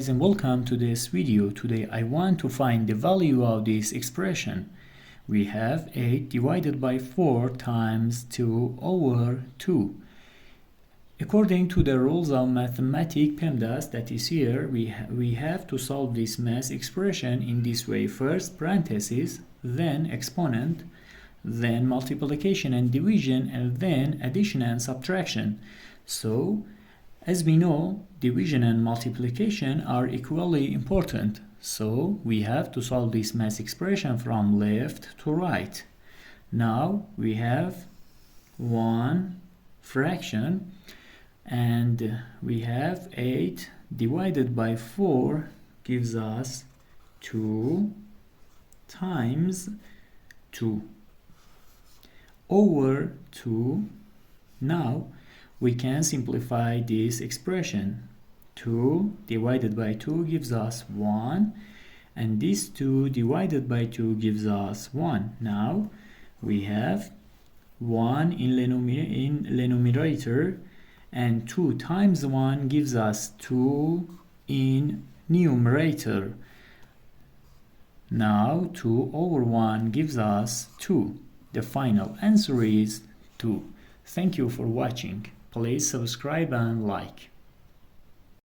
guys, and welcome to this video. Today I want to find the value of this expression. We have 8 divided by 4 times 2 over 2. According to the rules of mathematics PEMDAS that is here, we have to solve this math expression in this way. First parentheses, then exponent, then multiplication and division, and then addition and subtraction. So as we know, division and multiplication are equally important, so we have to solve this math expression from left to right. Now we have one fraction, and we have 8 divided by 4 gives us 2 times 2 over 2. Now we can simplify this expression. 2 divided by 2 gives us 1, and this 2 divided by 2 gives us 1. Now we have 1 in the numerator, and 2 times 1 gives us 2 in numerator. Now 2 over 1 gives us 2. The final answer is 2. Thank you for watching. Please subscribe and like.